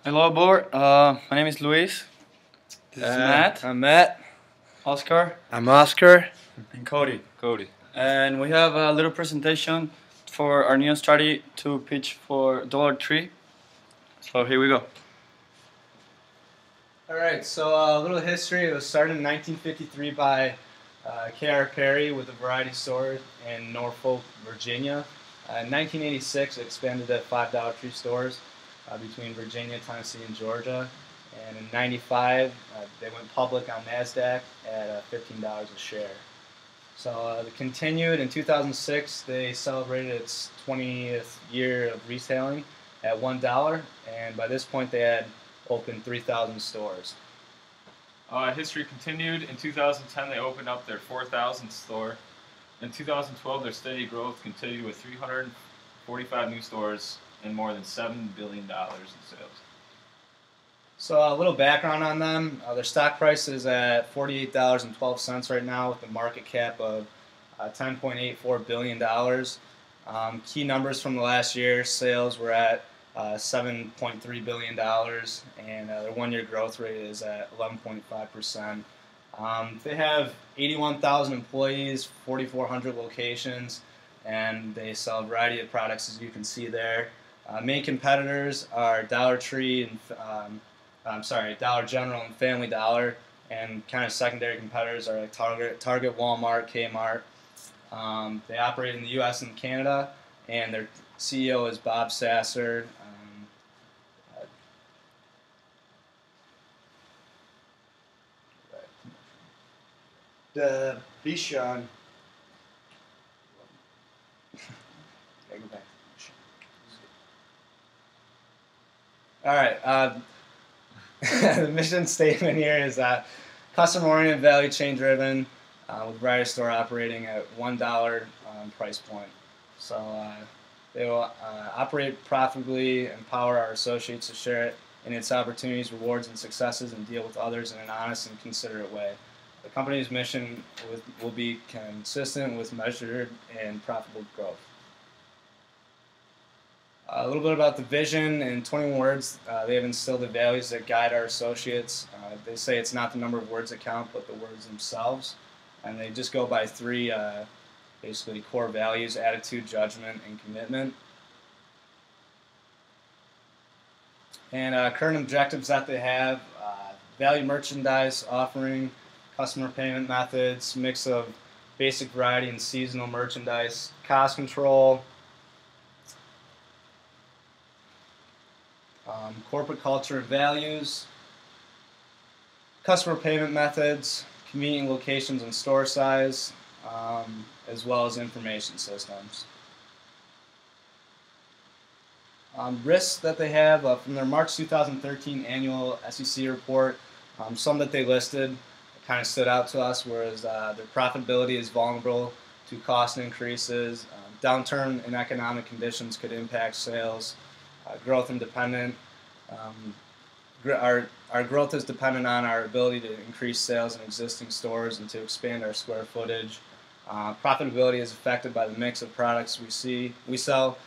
Hello, board. My name is Luis. This is Matt, I'm Matt. Oscar, I'm Oscar. and Cody. Cody. And we have a little presentation for our new strategy to pitch for Dollar Tree. So here we go. Alright, so a little history. It was started in 1953 by K.R. Perry with a variety store in Norfolk, Virginia. In 1986, it expanded to 5 Dollar Tree stores between Virginia, Tennessee, and Georgia. And in 95, they went public on NASDAQ at $15 a share. So they continued. In 2006, they celebrated its 20th year of retailing at $1, and by this point they had opened 3,000 stores. History continued. In 2010, they opened up their 4,000th store. In 2012, their steady growth continued with 345 new stores and more than $7 billion in sales. So a little background on them. Their stock price is at $48.12 right now with a market cap of $10.84 billion. Key numbers from the last year, sales were at $7.3 billion, and their one-year growth rate is at 11.5%. They have 81,000 employees, 4,400 locations, and they sell a variety of products, as you can see there. Main competitors are Dollar Tree and Dollar General and Family Dollar, and kind of secondary competitors are like Target, Walmart, Kmart. They operate in the U.S. and Canada, and their CEO is Bob Sasser. The Bichon. All right. The mission statement here is customer-oriented, value chain driven, with variety store operating at $1 price point. So they will operate profitably, empower our associates to share it in its opportunities, rewards, and successes, and deal with others in an honest and considerate way. The company's mission will be consistent with measured and profitable growth. A little bit about the vision in 21 words. They have instilled the values that guide our associates. They say it's not the number of words that count, but the words themselves. And they just go by three basically core values: attitude, judgment, and commitment. And current objectives that they have: value merchandise offering, customer payment methods, mix of basic variety and seasonal merchandise, cost control, corporate culture and values, customer payment methods, convenient locations and store size, as well as information systems. Risks that they have from their March 2013 annual SEC report, some that they listed kind of stood out to us, whereas their profitability is vulnerable to cost increases. Downturn in economic conditions could impact sales. Growth independent. Our growth is dependent on our ability to increase sales in existing stores and to expand our square footage. Profitability is affected by the mix of products we sell,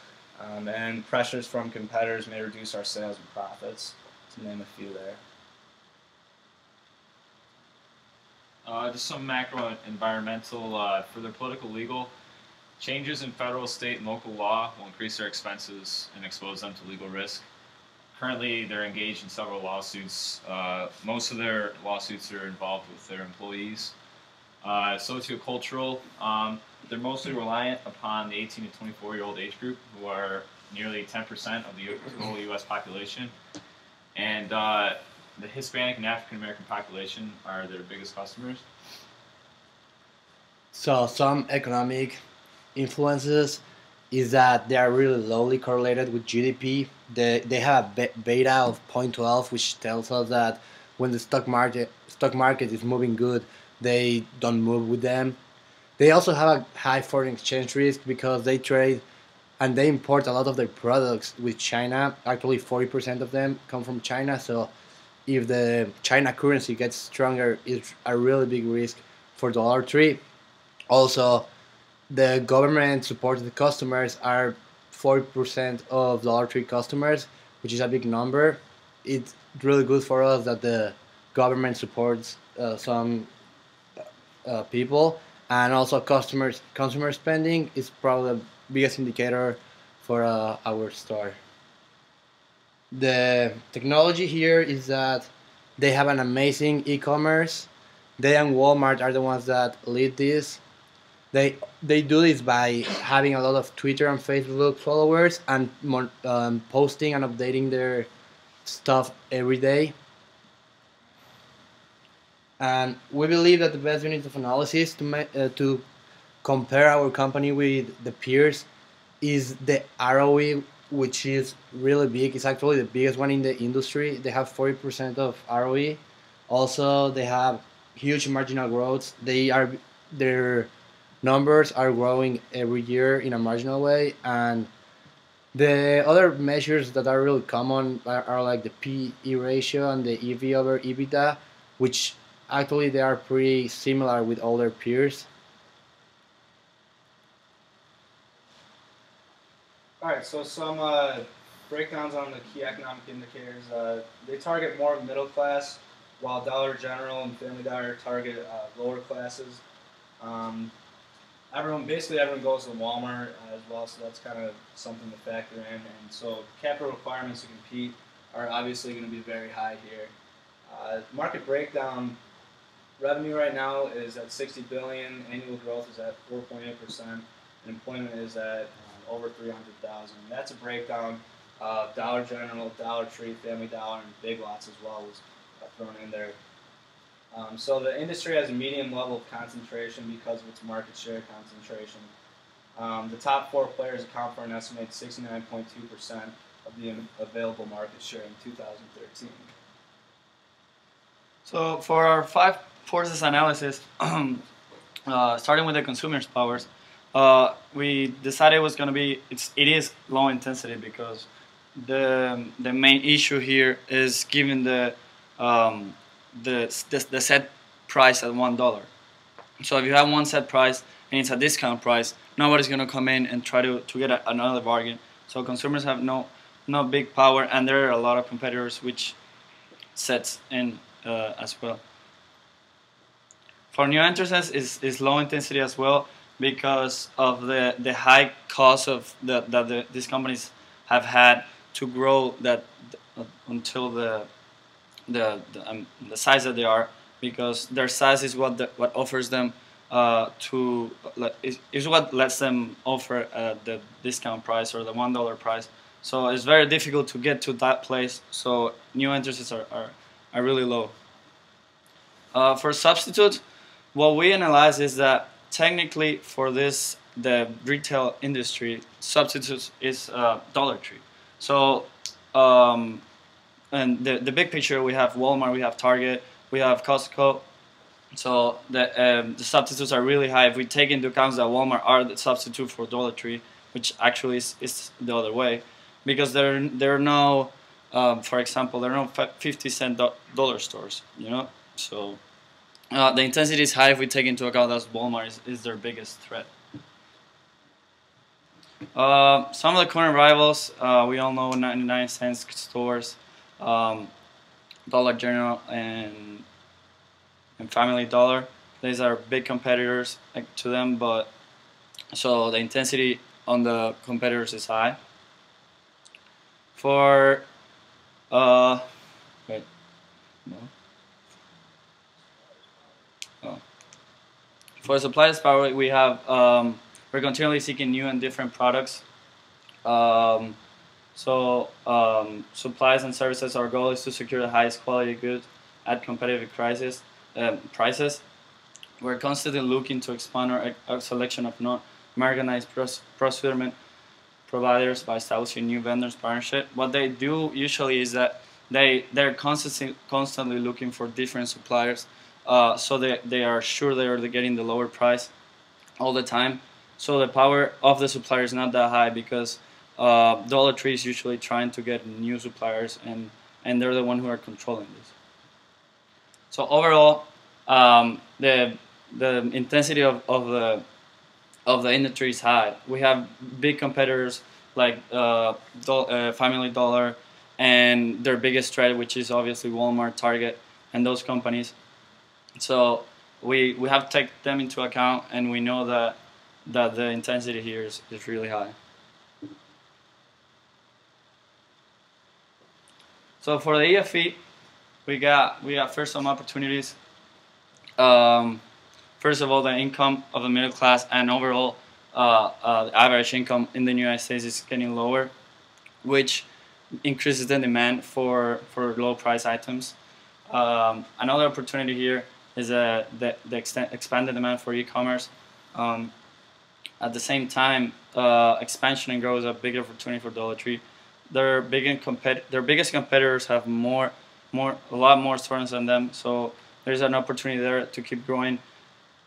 and pressures from competitors may reduce our sales and profits, to name a few there. Just some macro environmental for their political legal. Changes in federal, state, and local law will increase their expenses and expose them to legal risk. Currently, they're engaged in several lawsuits. Most of their lawsuits are involved with their employees. Sociocultural, they're mostly reliant upon the 18 to 24-year-old age group, who are nearly 10% of the total U.S. population. And the Hispanic and African American population are their biggest customers. So some economic influences is that they are really lowly correlated with GDP. They have a beta of 0.12, which tells us that when the stock market is moving good, they don't move with them. They also have a high foreign exchange risk because they trade and they import a lot of their products with China. Actually, 40% of them come from China. So if the China currency gets stronger, it's a really big risk for Dollar Tree. Also, the government supported customers are 40% of Dollar Tree customers, which is a big number. it's really good for us that the government supports some people, and also consumer spending is probably the biggest indicator for our store. The technology here is that they have an amazing e-commerce. They and Walmart are the ones that lead this. They do this by having a lot of Twitter and Facebook followers and posting and updating their stuff every day. And we believe that the best unit of analysis to compare our company with the peers is the ROE, which is really big. It's actually the biggest one in the industry. They have 40% of ROE. Also, they have huge marginal growth. Their numbers are growing every year in a marginal way, and the other measures that are really common are like the PE ratio and the EV over EBITDA, which actually they are pretty similar with all their peers. All right, so some breakdowns on the key economic indicators. They target more middle class, while Dollar General and Family Dollar target lower classes. Um, basically everyone goes to Walmart as well, so that's kind of something to factor in. And so capital requirements to compete are obviously going to be very high here. Market breakdown. Revenue right now is at 60 billion. Annual growth is at 4.8%. And employment is at over 300,000. That's a breakdown of Dollar General, Dollar Tree, Family Dollar, and Big Lots as well was thrown in there. So the industry has a medium level of concentration because of its market share concentration. The top four players account for an estimated 69.2% of the available market share in 2013. So for our five forces analysis, starting with the consumer's powers, we decided it was going to be it is low intensity because the main issue here is given the set price at $1. So if you have one set price and it's a discount price, nobody's going to come in and try to get another bargain. So consumers have no big power, and there are a lot of competitors which sets in as well. For new entrants is low intensity as well because of the high cost of that these companies have had to grow until the size that they are, because their size is what offers them is what lets them offer the discount price or the $1 price. So it's very difficult to get to that place. So new entrants are really low. For substitutes, what we analyze is that technically for the retail industry, substitutes is Dollar Tree. So and the big picture, we have Walmart, we have Target, we have Costco. So the substitutes are really high. If we take into account that Walmart are the substitute for Dollar Tree, which actually is the other way, because there are no, for example, there are no 50-cent dollar stores, you know. So the intensity is high if we take into account that Walmart is their biggest threat. Some of the current rivals, we all know 99-cent stores, Dollar General and Family Dollar. These are big competitors to them, but so the intensity on the competitors is high. For wait, no. Oh. For suppliers power, we have we're continually seeking new and different products. Supplies and services, our goal is to secure the highest quality goods at competitive prices. We're constantly looking to expand our selection of non-Americanized procurement providers by establishing new vendors partnership. What they do usually is that they're constantly looking for different suppliers, so they are sure they're getting the lower price all the time. So the power of the supplier is not that high because Dollar Tree is usually trying to get new suppliers, and they're the one who are controlling this. So overall, the intensity of the industry is high. We have big competitors like Family Dollar, and their biggest threat, which is obviously Walmart, Target, and those companies. So we have to take them into account, and we know that the intensity here is really high. So for the EFE, we got first some opportunities. First of all, the income of the middle class and overall the average income in the United States is getting lower, which increases the demand for low price items. Another opportunity here is the expanded demand for e-commerce. At the same time, expansion and growth is a big opportunity for Dollar Tree. Their biggest competitors have a lot more stores than them, so there's an opportunity there to keep growing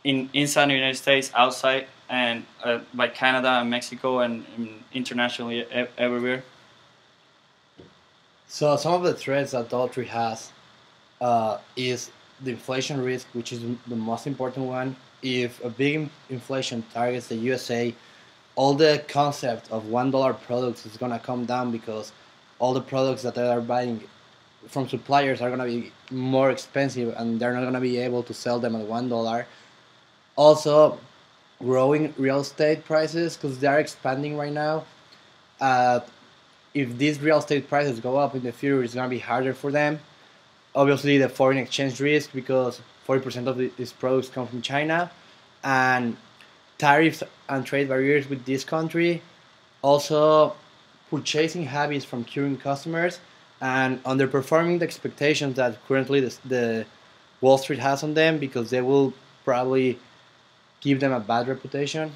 inside the United States, outside, and by Canada and Mexico and internationally everywhere. So some of the threats that Dollar Tree has is the inflation risk, which is the most important one. If a big inflation targets the USA, all the concept of $1 products is gonna come down because all the products that they are buying from suppliers are gonna be more expensive, and they're not gonna be able to sell them at $1. Also, growing real estate prices because they are expanding right now. Uh, if these real estate prices go up in the future, it's gonna be harder for them. Obviously, the foreign exchange risk because 40% of these products come from China, and tariffs and trade barriers with this country. Also, purchasing habits from current customers and underperforming the expectations that currently the Wall Street has on them because they will probably give them a bad reputation.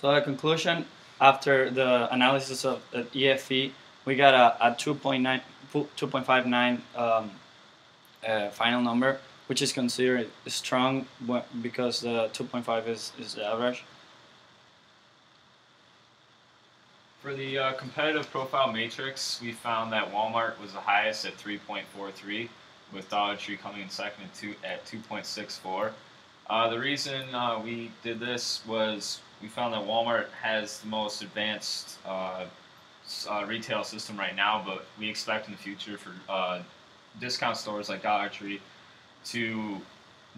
So a conclusion after the analysis of the EFE, we got a 2.59 final number, which is considered strong because the 2.5 is the average. For the competitive profile matrix, we found that Walmart was the highest at 3.43, with Dollar Tree coming in second at 2.64. The reason we did this was we found that Walmart has the most advanced retail system right now, but we expect in the future for discount stores like Dollar Tree to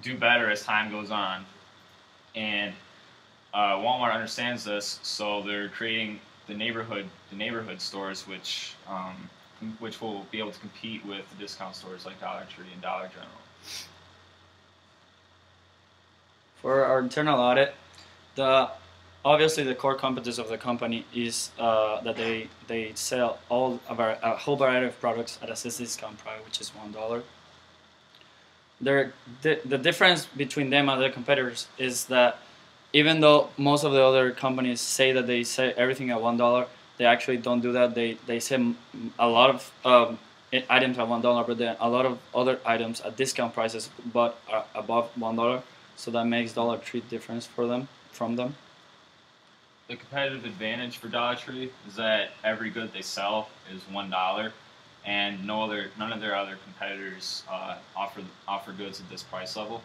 do better as time goes on. And Walmart understands this, so they're creating the neighborhood stores, which will be able to compete with the discount stores like Dollar Tree and Dollar General. For our internal audit, obviously the core competence of the company is that they sell a whole variety of products at a discount price, which is $1. The difference between them and their competitors is that even though most of the other companies say that they sell everything at $1, they actually don't do that. They sell a lot of items at $1, but then a lot of other items at discount prices, but are above $1. So that makes Dollar Tree difference from them. The competitive advantage for Dollar Tree is that every good they sell is $1, and none of their other competitors offer goods at this price level.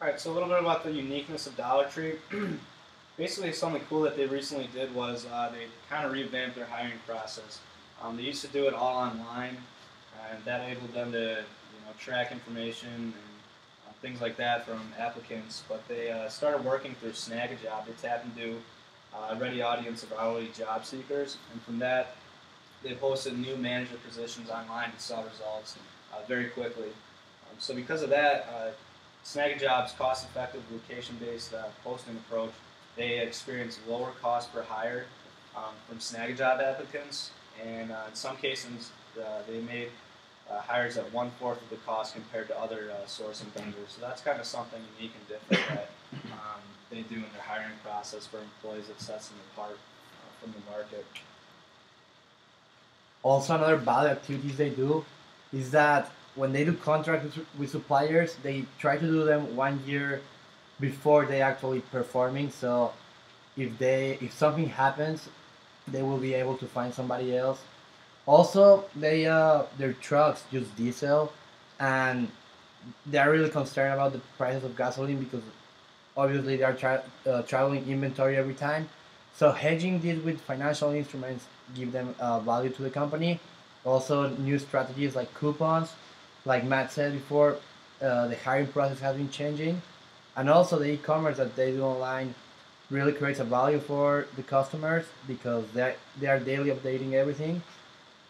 All right, so a little bit about the uniqueness of Dollar Tree. Basically, something cool that they recently did was they kind of revamped their hiring process. They used to do it all online, and that enabled them to track information and things like that from applicants. But they started working through Snagajob. They tapped into a ready audience of hourly job seekers, and from that, they posted new manager positions online and saw results very quickly. So because of that, Snagajob's cost-effective location-based posting approach, they experienced lower cost per hire from Snagajob applicants, and in some cases, they made hires at 1/4 of the cost compared to other sourcing vendors. So that's kind of something unique and different that they do in their hiring process for employees that sets them apart from the market. Also, another value activities they do is that when they do contracts with suppliers, they try to do them 1 year before they actually performing. So if something happens, they will be able to find somebody else. Also, their trucks use diesel, and they are really concerned about the prices of gasoline because obviously they are traveling inventory every time. So hedging this with financial instruments give them value to the company. Also, new strategies like coupons, like Matt said before, the hiring process has been changing, and also the e-commerce that they do online really creates a value for the customers because they are daily updating everything,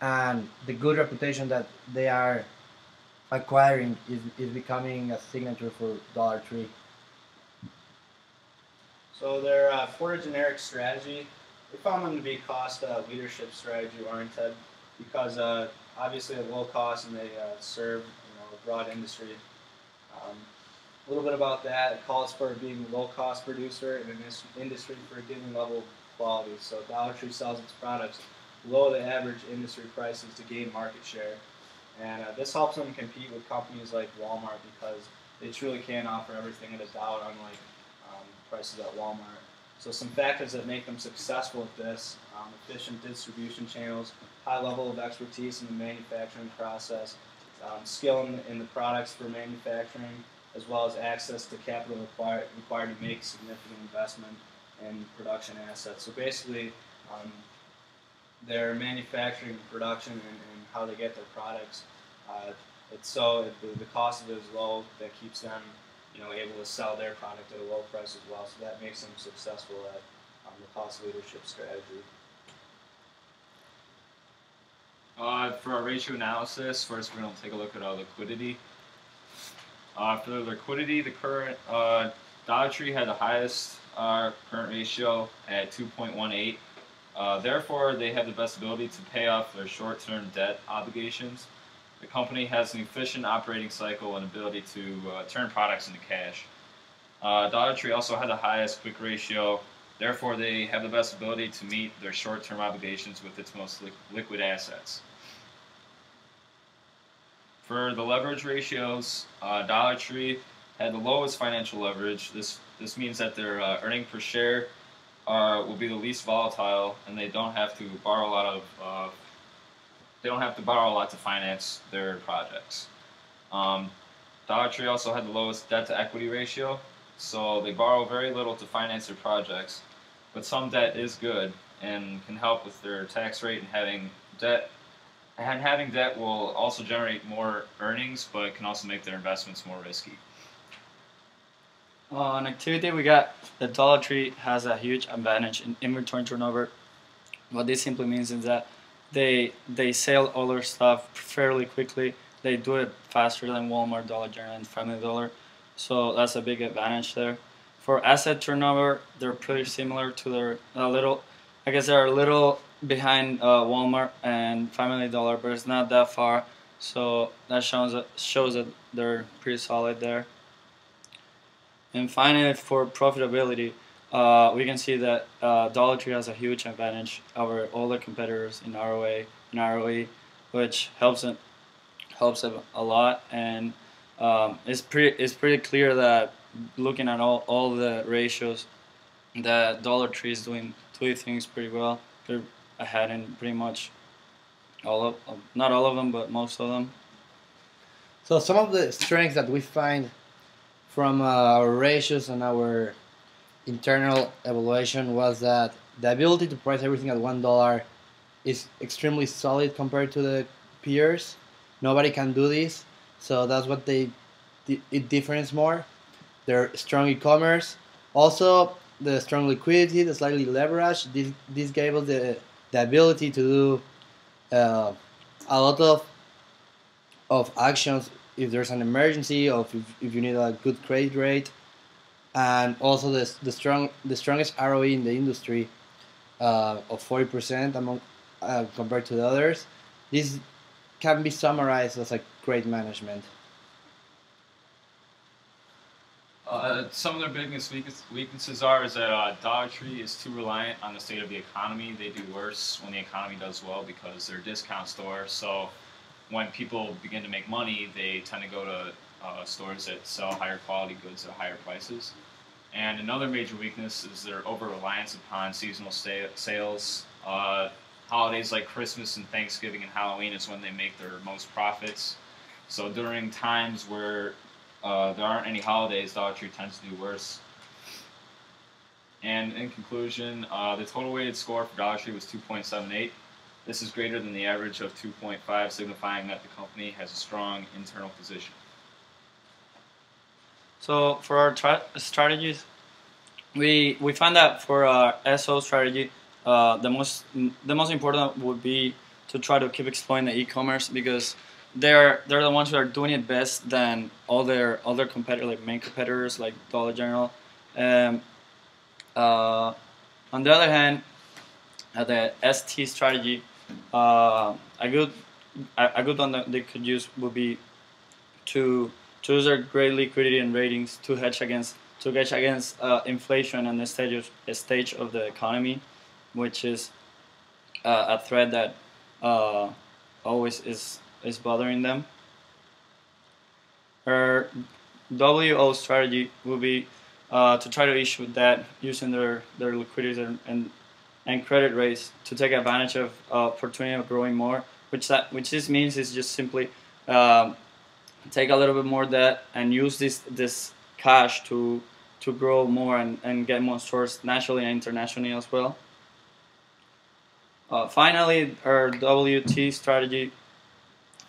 and the good reputation that they are acquiring is becoming a signature for Dollar Tree. So their for a generic strategy, we found them to be cost leadership strategy oriented because obviously at low cost and they serve a broad industry. Um, a little bit about that. It calls for being a low cost producer in an industry for a given level of quality. So Dollar Tree sells its products below the average industry prices to gain market share. And this helps them compete with companies like Walmart because they truly can offer everything at a dollar, unlike prices at Walmart. So some factors that make them successful at this: efficient distribution channels, high level of expertise in the manufacturing process, skill in the products for manufacturing, as well as access to capital required to make significant investment in production assets. So basically, their manufacturing, production, and how they get their products. Uh, the cost of it is low. That keeps them, able to sell their product at a low price as well. So that makes them successful at the cost leadership strategy. For our ratio analysis, first we're going to take a look at our liquidity. For the liquidity, the current Dollar Tree had the highest current ratio at 2.18. Therefore, they have the best ability to pay off their short-term debt obligations. The company has an efficient operating cycle and ability to turn products into cash. Dollar Tree also had the highest quick ratio. Therefore, they have the best ability to meet their short-term obligations with its most liquid assets. For the leverage ratios, Dollar Tree had the lowest financial leverage. This means that their earning per share will be the least volatile, and they don't have to borrow a lot to finance their projects. Dollar Tree also had the lowest debt to equity ratio, so they borrow very little to finance their projects, but some debt is good and can help with their tax rate, and having debt will also generate more earnings, but it can also make their investments more risky. On activity, we got the Dollar Tree has a huge advantage in inventory turnover. What this simply means is that they sell all their stuff fairly quickly. They do it faster than Walmart, Dollar General, and Family Dollar. So that's a big advantage there. For asset turnover, they're pretty similar to they're a little behind Walmart and Family Dollar, but it's not that far. So that shows that they're pretty solid there. And finally, for profitability, we can see that Dollar Tree has a huge advantage over all the competitors in ROA and ROE, which helps them a lot. And it's pretty clear that looking at all the ratios, that Dollar Tree is doing two things pretty well. They're ahead in pretty much not all of them, but most of them. So some of the strengths that we find from our ratios and our internal evaluation was that the ability to price everything at $1 is extremely solid compared to the peers. Nobody can do this, so that's what it differentiates more. Their strong e-commerce, also the strong liquidity, the slightly leverage. This gave us the ability to do a lot of actions if there's an emergency, or if you need a good credit rate, and also the strongest ROE in the industry of 40% among compared to the others. This can be summarized as a great management. Some of their biggest weaknesses is that Dollar Tree is too reliant on the state of the economy. They do worse when the economy does well because they're a discount store. So when people begin to make money, they tend to go to stores that sell higher quality goods at higher prices. And another major weakness is their over-reliance upon seasonal sales. Holidays like Christmas and Thanksgiving and Halloween is when they make their most profits. So during times where there aren't any holidays, Dollar Tree tends to do worse. And in conclusion, the total weighted score for Dollar Tree was 2.78. This is greater than the average of 2.5, signifying that the company has a strong internal position. So for our strategies, we find that for our SO strategy, the most important would be to try to keep exploring the e-commerce because they're the ones who are doing it best than all their other competitors, like main competitors like Dollar General. Um, uh, on the other hand, the ST strategy, a good one that they could use would be to use their great liquidity and ratings to hedge against inflation and the stage of the economy, which is a threat that uh, always is bothering them. Her WO strategy will be to try to issue debt using their liquidity and credit rates to take advantage of opportunity of growing more, which this means is just simply um, take a little bit more debt and use this cash to grow more and get more stores nationally and internationally as well. Finally, our WT strategy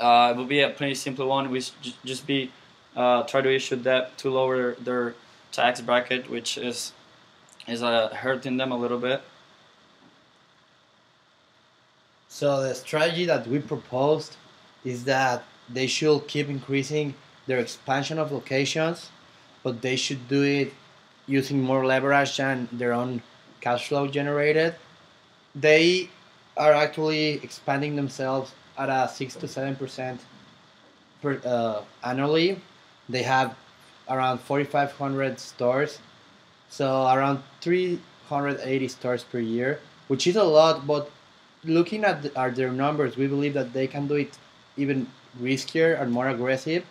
will be a pretty simple one, which just be try to issue debt to lower their tax bracket, which is hurting them a little bit. So the strategy that we proposed is that they should keep increasing their expansion of locations, but they should do it using more leverage than their own cash flow generated. They are actually expanding themselves at a 6 to 7% annually. They have around 4,500 stores, so around 380 stores per year, which is a lot. But looking at their numbers, we believe that they can do it even riskier and more aggressive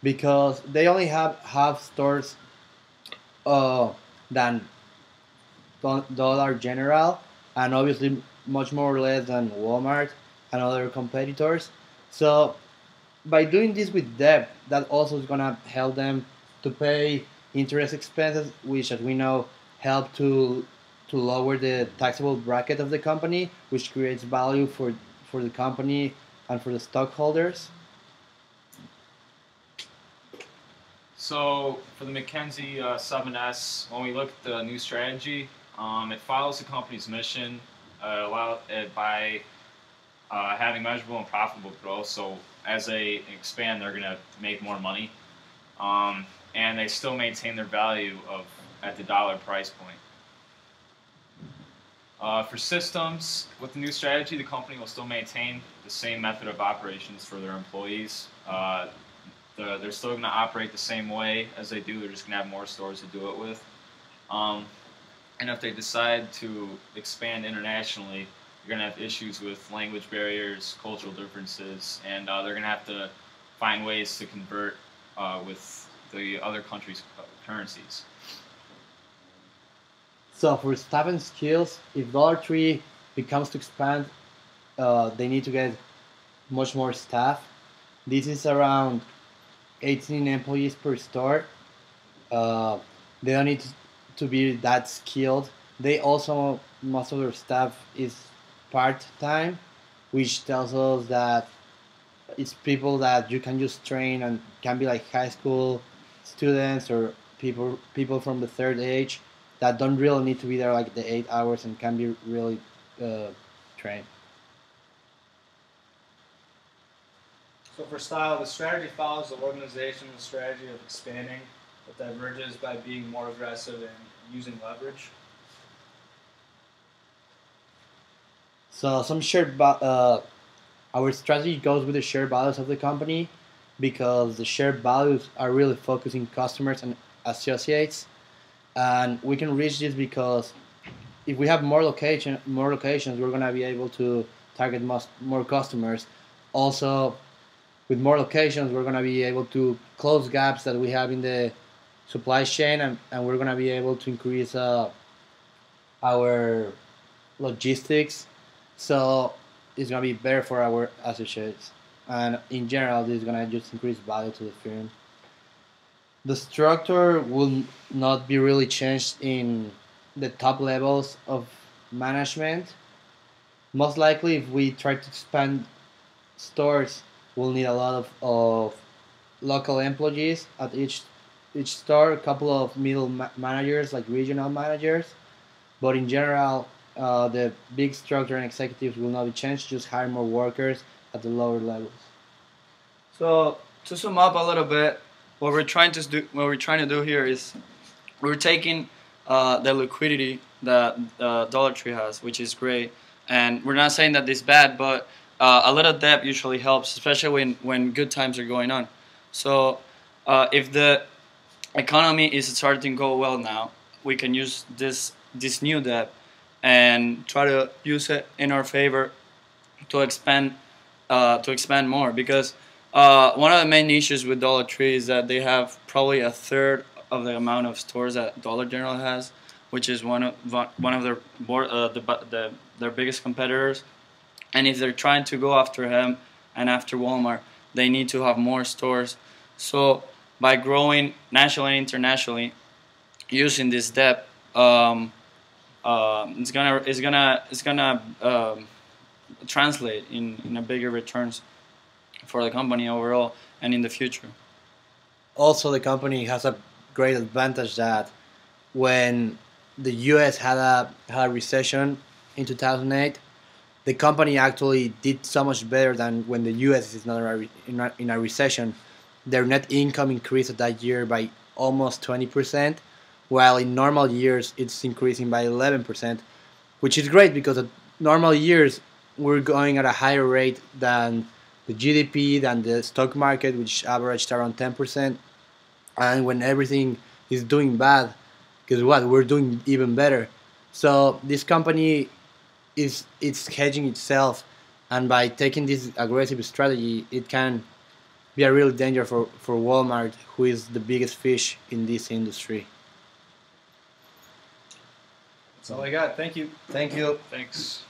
because they only have stores uh, than Dollar General, and obviously much more or less than Walmart and other competitors. So by doing this with debt, that also is gonna help them to pay interest expenses, which, as we know, help to lower the taxable bracket of the company, which creates value for the company and for the stockholders. So for the McKinsey 7S, when we look at the new strategy, it follows the company's mission, allow it by having measurable and profitable growth. So as they expand, they're going to make more money, and they still maintain their value of at the dollar price point. For systems, with the new strategy, the company will still maintain the same method of operations for their employees. They're still going to operate the same way as they do. They're just going to have more stores to do it with. Um, and if they decide to expand internationally, you're going to have issues with language barriers, cultural differences, and they're going to have to find ways to convert with the other countries' currencies. So for staff and skills, if Dollar Tree becomes to expand, they need to get much more staff. This is around 18 employees per store. Uh, they don't need to be that skilled. They also, most of their staff is part time, which tells us that it's people that you can just train and can be like high school students or people from the third age that don't really need to be there like the 8 hours and can be really uh, trained. So for style, the strategy follows the organizational strategy of expanding, but diverges by being more aggressive and using leverage. So our strategy goes with the shared values of the company because the shared values are really focusing customers and associates, and we can reach this because if we have more locations, we're gonna be able to target more customers. Also, with more locations, we're gonna be able to close gaps that we have in the supply chain, and we're gonna be able to increase our logistics. So it's gonna be better for our associates, and in general, this is gonna just increase value to the firm. The structure will not be really changed the top levels of management. Most likely, if we try to expand stores, we'll need a lot of local employees at each store, a couple of middle managers like regional managers. But in general, the big structure and executives will not be changed. Just hire more workers at the lower levels. So to sum up a little bit, what we're trying to do here is we're taking the liquidity that Dollar Tree has, which is great, and we're not saying that this is bad, but a little debt usually helps, especially when good times are going on. So if the economy is starting to go well now, we can use this new debt and try to use it in our favor to expand more because one of the main issues with Dollar Tree is that they have probably a third of the amount of stores that Dollar General has, which is one of their their biggest competitors. And if they're trying to go after him and after Walmart, they need to have more stores. So by growing nationally and internationally, using this debt, it's gonna translate in a bigger returns for the company overall and in the future. Also, the company has a great advantage that when the U.S. had a recession in 2008, the company actually did so much better than when the U.S. is not in a recession. Their net income increased that year by almost 20%, while in normal years it's increasing by 11%, which is great because at normal years we're going at a higher rate than the GDP, than the stock market, which averaged around 10%. And when everything is doing bad, guess what? We're doing even better. So this company is it's hedging itself, and by taking this aggressive strategy, it can be a real danger for Walmart, who is the biggest fish in this industry. That's all I got. Thank you. Thank you. Thanks.